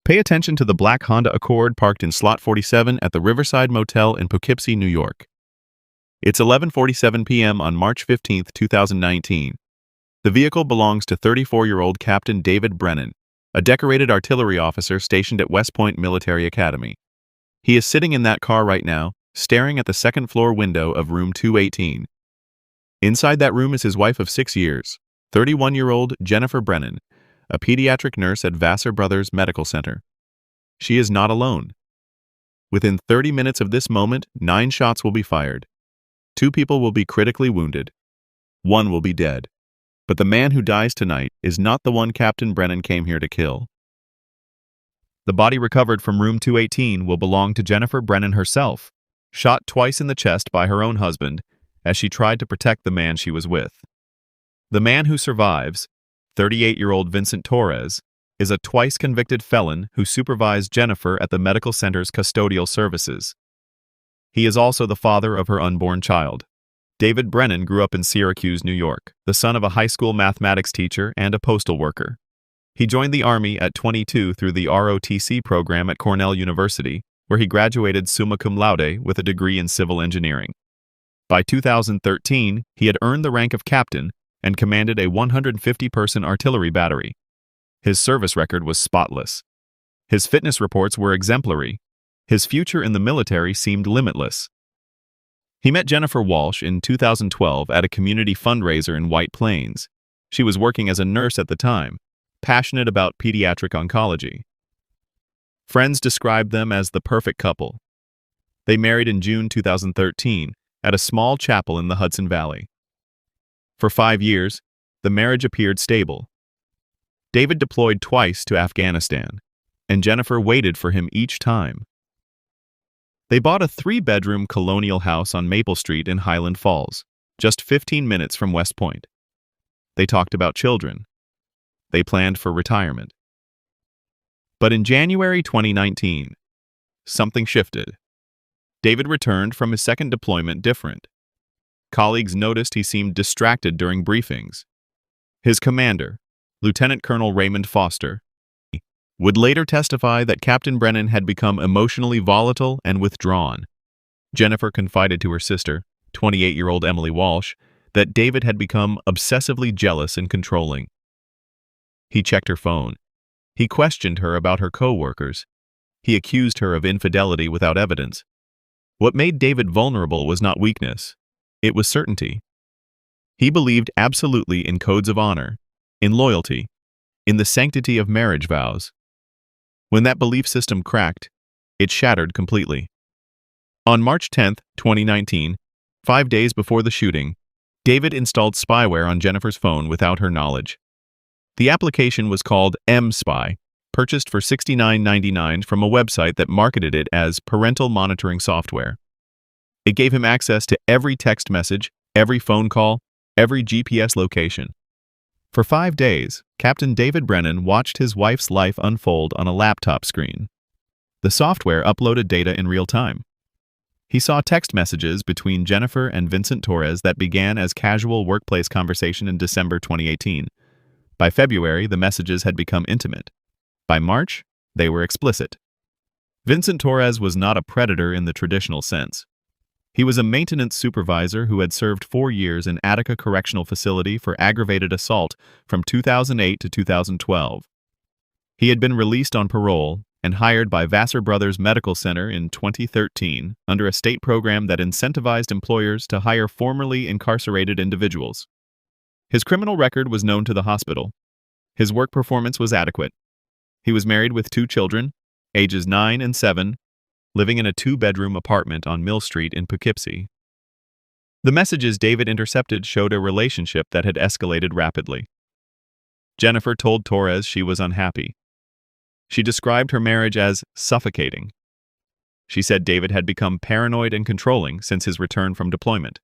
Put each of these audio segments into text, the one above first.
Pay attention to the black Honda Accord parked in slot 47 at the Riverside Motel in Poughkeepsie, New York. It's 11:47 p.m. on March 15, 2019. The vehicle belongs to 34-year-old Captain David Brennan, a decorated artillery officer stationed at West Point Military Academy. He is sitting in that car right now, staring at the second-floor window of room 218. Inside that room is his wife of 6 years, 31-year-old Jennifer Brennan, a pediatric nurse at Vassar Brothers Medical Center. She is not alone. Within 30 minutes of this moment, 9 shots will be fired. 2 people will be critically wounded. 1 will be dead. But the man who dies tonight is not the one Captain Brennan came here to kill. The body recovered from room 218 will belong to Jennifer Brennan herself, shot twice in the chest by her own husband as she tried to protect the man she was with. The man who survives, 38-year-old Vincent Torres, is a twice-convicted felon who supervised Jennifer at the medical center's custodial services. He is also the father of her unborn child. David Brennan grew up in Syracuse, New York, the son of a high school mathematics teacher and a postal worker. He joined the Army at 22 through the ROTC program at Cornell University, where he graduated summa cum laude with a degree in civil engineering. By 2013, he had earned the rank of captain and commanded a 150-person artillery battery. His service record was spotless. His fitness reports were exemplary. His future in the military seemed limitless. He met Jennifer Walsh in 2012 at a community fundraiser in White Plains. She was working as a nurse at the time, passionate about pediatric oncology. Friends described them as the perfect couple. They married in June 2013 at a small chapel in the Hudson Valley. For 5 years, the marriage appeared stable. David deployed twice to Afghanistan, and Jennifer waited for him each time. They bought a 3-bedroom colonial house on Maple Street in Highland Falls, just 15 minutes from West Point. They talked about children. They planned for retirement. But in January 2019, something shifted. David returned from his second deployment different. Colleagues noticed he seemed distracted during briefings. His commander, Lieutenant Colonel Raymond Foster, would later testify that Captain Brennan had become emotionally volatile and withdrawn. Jennifer confided to her sister, 28-year-old Emily Walsh, that David had become obsessively jealous and controlling. He checked her phone. He questioned her about her co-workers. He accused her of infidelity without evidence. What made David vulnerable was not weakness. It was certainty. He believed absolutely in codes of honor, in loyalty, in the sanctity of marriage vows. When that belief system cracked, it shattered completely. On March 10, 2019, 5 days before the shooting, David installed spyware on Jennifer's phone without her knowledge. The application was called M-Spy, purchased for $69.99 from a website that marketed it as parental monitoring software. It gave him access to every text message, every phone call, every GPS location. For 5 days, Captain David Brennan watched his wife's life unfold on a laptop screen. The software uploaded data in real time. He saw text messages between Jennifer and Vincent Torres that began as casual workplace conversation in December 2018. By February, the messages had become intimate. By March, they were explicit. Vincent Torres was not a predator in the traditional sense. He was a maintenance supervisor who had served 4 years in Attica Correctional Facility for aggravated assault from 2008 to 2012. He had been released on parole and hired by Vassar Brothers Medical Center in 2013 under a state program that incentivized employers to hire formerly incarcerated individuals. His criminal record was known to the hospital. His work performance was adequate. He was married with 2 children, ages 9 and 7, living in a 2-bedroom apartment on Mill Street in Poughkeepsie. The messages David intercepted showed a relationship that had escalated rapidly. Jennifer told Torres she was unhappy. She described her marriage as suffocating. She said David had become paranoid and controlling since his return from deployment.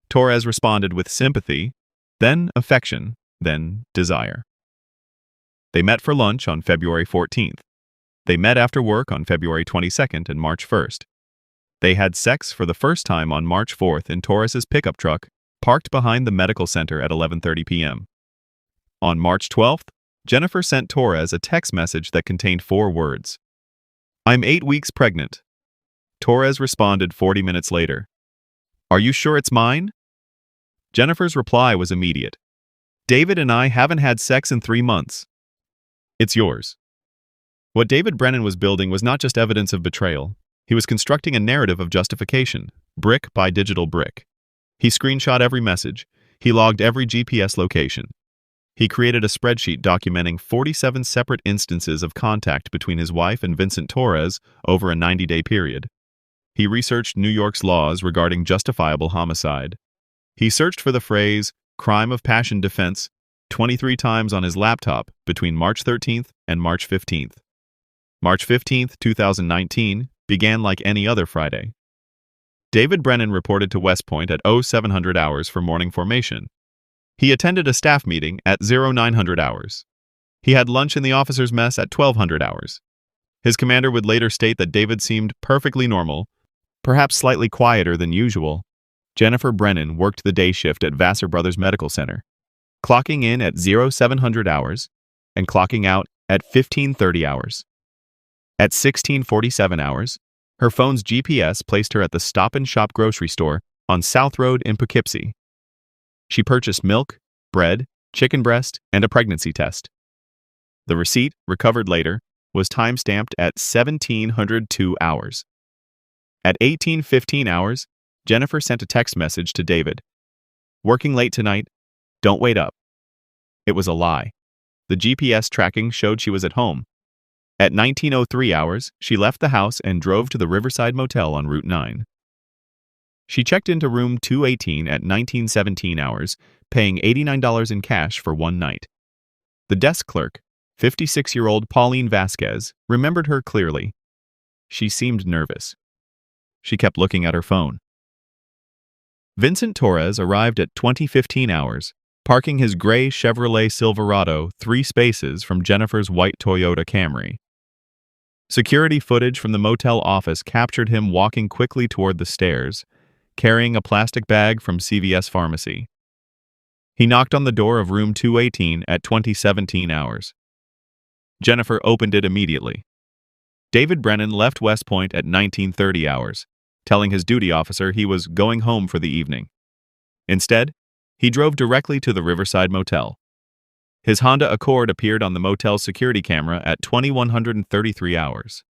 Torres responded with sympathy, then affection, then desire. They met for lunch on February 14th. They met after work on February 22nd and March 1st. They had sex for the first time on March 4th in Torres's pickup truck, parked behind the medical center at 11:30 p.m. On March 12th, Jennifer sent Torres a text message that contained 4 words. "I'm 8 weeks pregnant." Torres responded 40 minutes later. "Are you sure it's mine?" Jennifer's reply was immediate. "David and I haven't had sex in 3 months. It's yours." What David Brennan was building was not just evidence of betrayal. He was constructing a narrative of justification, brick by digital brick. He screenshot every message. He logged every GPS location. He created a spreadsheet documenting 47 separate instances of contact between his wife and Vincent Torres over a 90-day period. He researched New York's laws regarding justifiable homicide. He searched for the phrase, crime of passion defense, 23 times on his laptop between March 13th and March 15th. March 15th, 2019, began like any other Friday. David Brennan reported to West Point at 0700 hours for morning formation. He attended a staff meeting at 0900 hours. He had lunch in the officers' mess at 1200 hours. His commander would later state that David seemed perfectly normal, perhaps slightly quieter than usual. Jennifer Brennan worked the day shift at Vassar Brothers Medical Center, clocking in at 0700 hours and clocking out at 1530 hours. At 1647 hours, her phone's GPS placed her at the Stop and Shop grocery store on South Road in Poughkeepsie. She purchased milk, bread, chicken breast, and a pregnancy test. The receipt, recovered later, was time-stamped at 1702 hours. At 1815 hours, Jennifer sent a text message to David. "Working late tonight, don't wait up." It was a lie. The GPS tracking showed she was at home. At 1903 hours, she left the house and drove to the Riverside Motel on Route 9. She checked into room 218 at 1917 hours, paying $89 in cash for one night. The desk clerk, 56-year-old Pauline Vasquez, remembered her clearly. She seemed nervous. She kept looking at her phone. Vincent Torres arrived at 2015 hours, parking his gray Chevrolet Silverado 3 spaces from Jennifer's white Toyota Camry. Security footage from the motel office captured him walking quickly toward the stairs, carrying a plastic bag from CVS Pharmacy. He knocked on the door of room 218 at 2017 hours. Jennifer opened it immediately. David Brennan left West Point at 1930 hours, telling his duty officer he was going home for the evening. Instead, he drove directly to the Riverside Motel. His Honda Accord appeared on the motel's security camera at 2133 hours.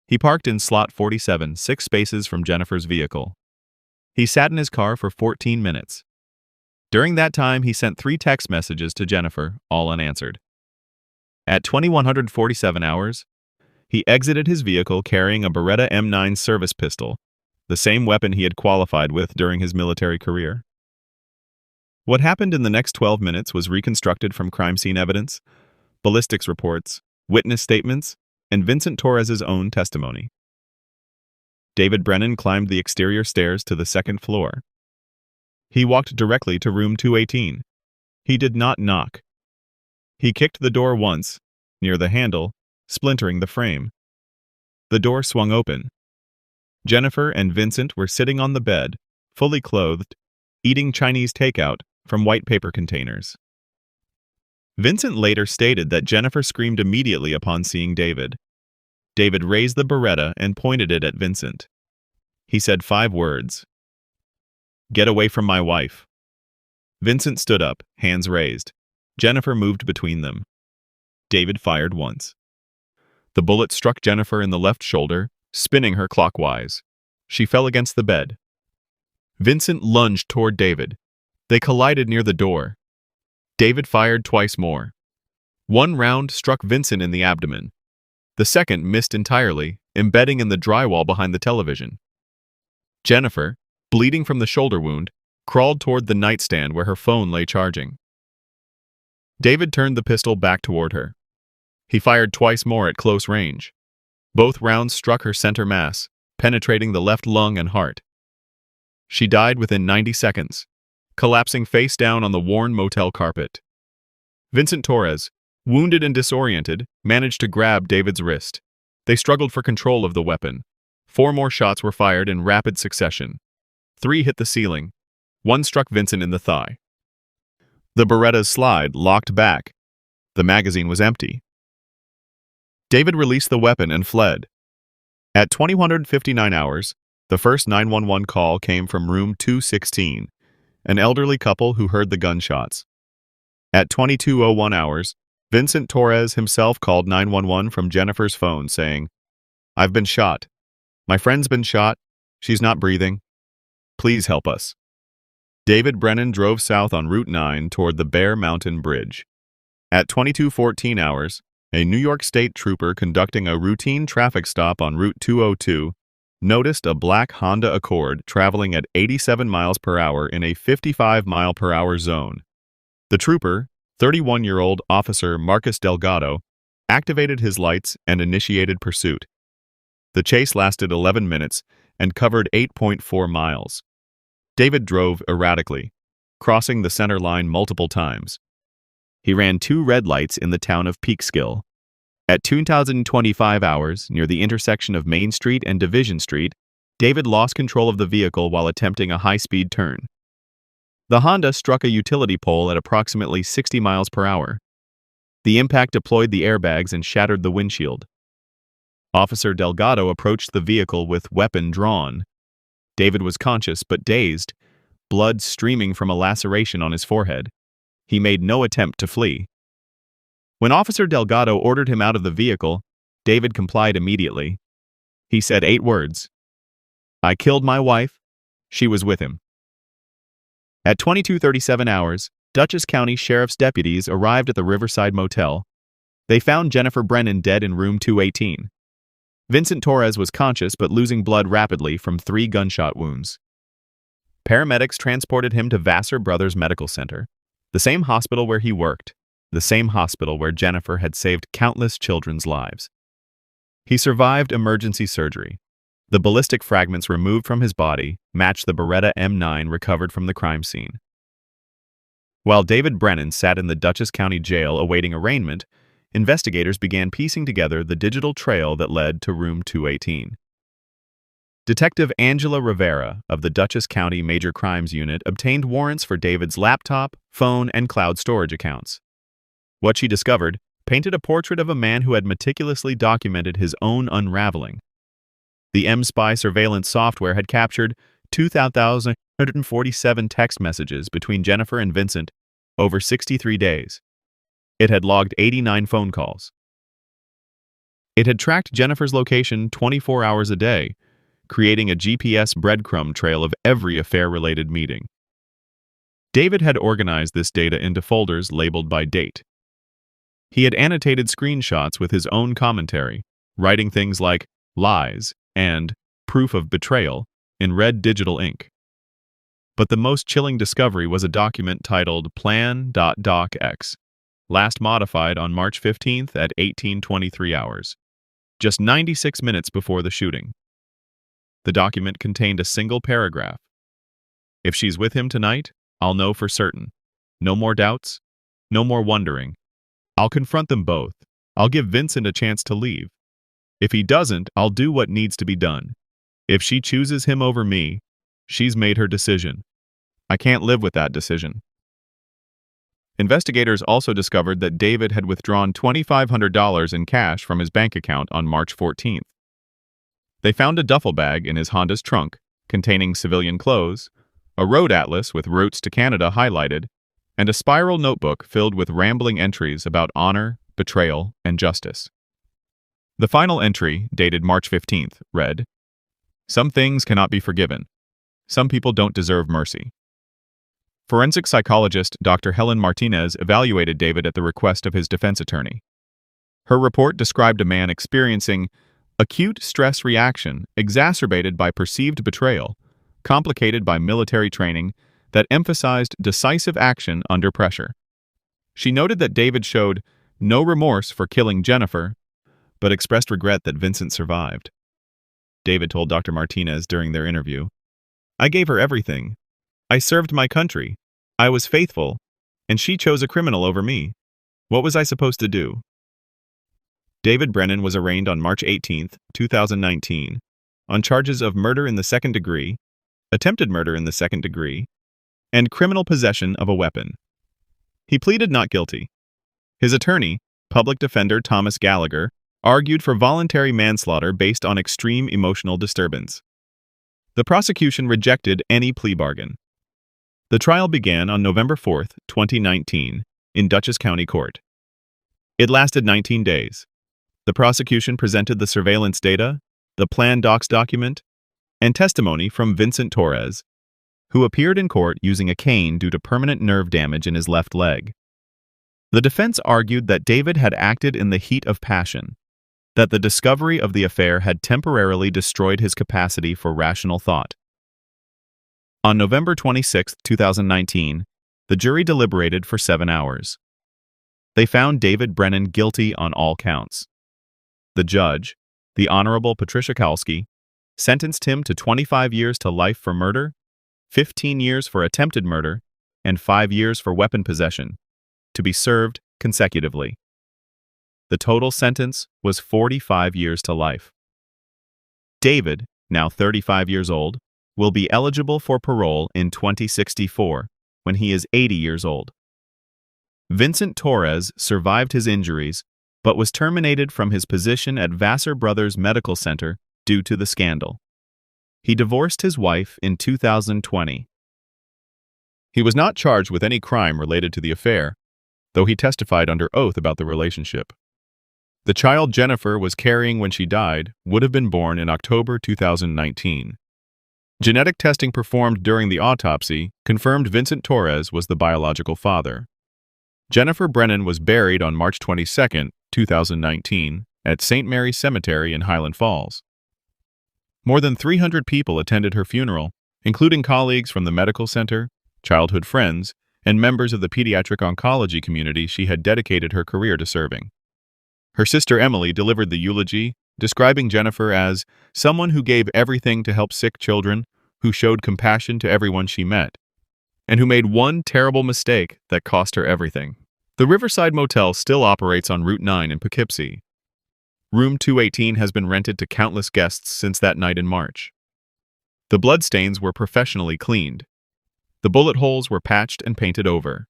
He parked in slot 47, 6 spaces from Jennifer's vehicle. He sat in his car for 14 minutes. During that time, he sent 3 text messages to Jennifer, all unanswered. At 2147 hours, he exited his vehicle carrying a Beretta M9 service pistol, the same weapon he had qualified with during his military career. What happened in the next 12 minutes was reconstructed from crime scene evidence, ballistics reports, witness statements, and Vincent Torres's own testimony. David Brennan climbed the exterior stairs to the 2nd floor. He walked directly to room 218. He did not knock. He kicked the door once, near the handle, splintering the frame. The door swung open. Jennifer and Vincent were sitting on the bed, fully clothed, eating Chinese takeout from white paper containers. Vincent later stated that Jennifer screamed immediately upon seeing David. David raised the Beretta and pointed it at Vincent. He said 5 words. "Get away from my wife." Vincent stood up, hands raised. Jennifer moved between them. David fired once. The bullet struck Jennifer in the left shoulder, spinning her clockwise. She fell against the bed. Vincent lunged toward David. They collided near the door. David fired twice more. One round struck Vincent in the abdomen. The second missed entirely, embedding in the drywall behind the television. Jennifer, bleeding from the shoulder wound, crawled toward the nightstand where her phone lay charging. David turned the pistol back toward her. He fired twice more at close range. Both rounds struck her center mass, penetrating the left lung and heart. She died within 90 seconds, collapsing face down on the worn motel carpet. Vincent Torres, wounded and disoriented, managed to grab David's wrist. They struggled for control of the weapon. 4 more shots were fired in rapid succession. 3 hit the ceiling. 1 struck Vincent in the thigh. The Beretta's slide locked back. The magazine was empty. David released the weapon and fled. At 21:59 hours, the first 911 call came from room 216, an elderly couple who heard the gunshots. At 22:01 hours, Vincent Torres himself called 911 from Jennifer's phone saying, "I've been shot. My friend's been shot. She's not breathing. Please help us." David Brennan drove south on Route 9 toward the Bear Mountain Bridge. At 22:14 hours, a New York State trooper conducting a routine traffic stop on Route 202 noticed a black Honda Accord traveling at 87 miles per hour in a 55-mile-per-hour zone. The trooper, 31-year-old Officer Marcus Delgado, activated his lights and initiated pursuit. The chase lasted 11 minutes and covered 8.4 miles. David drove erratically, crossing the center line multiple times. He ran 2 red lights in the town of Peekskill. At 2025 hours, near the intersection of Main Street and Division Street, David lost control of the vehicle while attempting a high-speed turn. The Honda struck a utility pole at approximately 60 miles per hour. The impact deployed the airbags and shattered the windshield. Officer Delgado approached the vehicle with weapon drawn. David was conscious but dazed, blood streaming from a laceration on his forehead. He made no attempt to flee. When Officer Delgado ordered him out of the vehicle, David complied immediately. He said 8 words. "I killed my wife. She was with him." At 22:37 hours, Dutchess County Sheriff's deputies arrived at the Riverside Motel. They found Jennifer Brennan dead in room 218. Vincent Torres was conscious but losing blood rapidly from 3 gunshot wounds. Paramedics transported him to Vassar Brothers Medical Center, the same hospital where he worked, the same hospital where Jennifer had saved countless children's lives. He survived emergency surgery. The ballistic fragments removed from his body matched the Beretta M9 recovered from the crime scene. While David Brennan sat in the Dutchess County Jail awaiting arraignment, investigators began piecing together the digital trail that led to room 218. Detective Angela Rivera of the Dutchess County Major Crimes Unit obtained warrants for David's laptop, phone, and cloud storage accounts. What she discovered painted a portrait of a man who had meticulously documented his own unraveling. The M-Spy surveillance software had captured 2,147 text messages between Jennifer and Vincent over 63 days. It had logged 89 phone calls. It had tracked Jennifer's location 24 hours a day, creating a GPS breadcrumb trail of every affair-related meeting. David had organized this data into folders labeled by date. He had annotated screenshots with his own commentary, writing things like lies and proof of betrayal in red digital ink. But the most chilling discovery was a document titled Plan.docx, last modified on March 15th at 18:23 hours, just 96 minutes before the shooting. The document contained a single paragraph. "If she's with him tonight, I'll know for certain. No more doubts, no more wondering. I'll confront them both. I'll give Vincent a chance to leave. If he doesn't, I'll do what needs to be done. If she chooses him over me, she's made her decision. I can't live with that decision." Investigators also discovered that David had withdrawn $2,500 in cash from his bank account on March 14th. They found a duffel bag in his Honda's trunk containing civilian clothes, a road atlas with routes to Canada highlighted, and a spiral notebook filled with rambling entries about honor, betrayal, and justice. The final entry, dated March 15th, read, "Some things cannot be forgiven. Some people don't deserve mercy." Forensic psychologist Dr. Helen Martinez evaluated David at the request of his defense attorney. Her report described a man experiencing acute stress reaction exacerbated by perceived betrayal, complicated by military training that emphasized decisive action under pressure. She noted that David showed no remorse for killing Jennifer, but expressed regret that Vincent survived. David told Dr. Martinez during their interview, "I gave her everything. I served my country. I was faithful, and she chose a criminal over me. What was I supposed to do?" David Brennan was arraigned on March 18, 2019, on charges of murder in the second degree, attempted murder in the second degree, and criminal possession of a weapon. He pleaded not guilty. His attorney, public defender Thomas Gallagher, argued for voluntary manslaughter based on extreme emotional disturbance. The prosecution rejected any plea bargain. The trial began on November 4, 2019, in Dutchess County Court. It lasted 19 days. The prosecution presented the surveillance data, the plan docs document, and testimony from Vincent Torres, who appeared in court using a cane due to permanent nerve damage in his left leg. The defense argued that David had acted in the heat of passion, that the discovery of the affair had temporarily destroyed his capacity for rational thought. On November 26, 2019, the jury deliberated for 7 hours. They found David Brennan guilty on all counts. The judge, the Honorable Patricia Kalski, sentenced him to 25 years to life for murder, 15 years for attempted murder, and 5 years for weapon possession, to be served consecutively. The total sentence was 45 years to life. David, now 35 years old, will be eligible for parole in 2064, when he is 80 years old. Vincent Torres survived his injuries, but was terminated from his position at Vassar Brothers Medical Center due to the scandal. He divorced his wife in 2020. He was not charged with any crime related to the affair, though he testified under oath about the relationship. The child Jennifer was carrying when she died would have been born in October 2019. Genetic testing performed during the autopsy confirmed Vincent Torres was the biological father. Jennifer Brennan was buried on March 22, 2019, at St. Mary's Cemetery in Highland Falls. More than 300 people attended her funeral, including colleagues from the medical center, childhood friends, and members of the pediatric oncology community she had dedicated her career to serving. Her sister Emily delivered the eulogy, describing Jennifer as someone who gave everything to help sick children, who showed compassion to everyone she met, and who made one terrible mistake that cost her everything. The Riverside Motel still operates on Route 9 in Poughkeepsie. Room 218 has been rented to countless guests since that night in March. The bloodstains were professionally cleaned. The bullet holes were patched and painted over.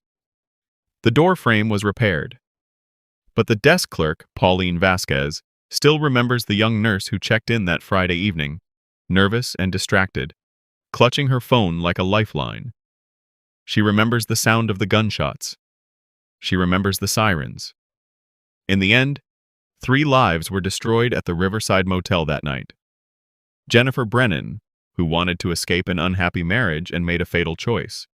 The door frame was repaired. But the desk clerk, Pauline Vasquez, still remembers the young nurse who checked in that Friday evening, nervous and distracted, clutching her phone like a lifeline. She remembers the sound of the gunshots. She remembers the sirens. In the end, 3 lives were destroyed at the Riverside Motel that night. Jennifer Brennan, who wanted to escape an unhappy marriage and made a fatal choice.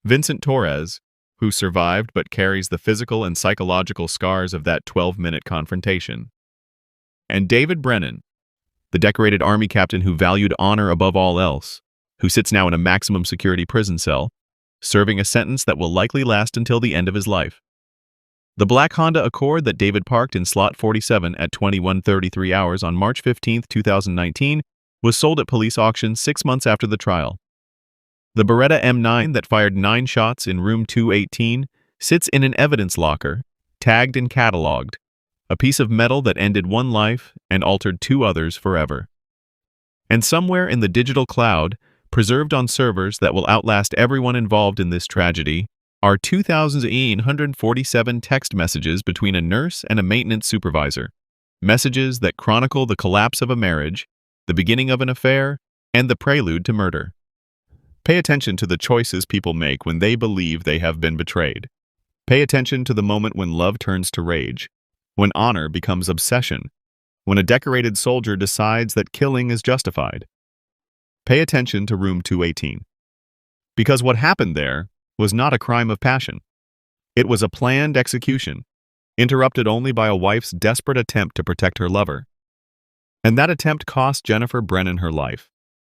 Vincent Torres, who survived but carries the physical and psychological scars of that 12-minute confrontation. And David Brennan, the decorated Army captain who valued honor above all else, who sits now in a maximum security prison cell, serving a sentence that will likely last until the end of his life. The black Honda Accord that David parked in slot 47 at 21:33 hours on March 15, 2019, was sold at police auction 6 months after the trial. The Beretta M9 that fired 9 shots in room 218 sits in an evidence locker, tagged and cataloged, a piece of metal that ended one life and altered 2 others forever. And somewhere in the digital cloud, preserved on servers that will outlast everyone involved in this tragedy, are 2,847 text messages between a nurse and a maintenance supervisor, messages that chronicle the collapse of a marriage, the beginning of an affair, and the prelude to murder. Pay attention to the choices people make when they believe they have been betrayed. Pay attention to the moment when love turns to rage, when honor becomes obsession, when a decorated soldier decides that killing is justified. Pay attention to room 218. Because what happened there was not a crime of passion. It was a planned execution, interrupted only by a wife's desperate attempt to protect her lover. And that attempt cost Jennifer Brennan her life.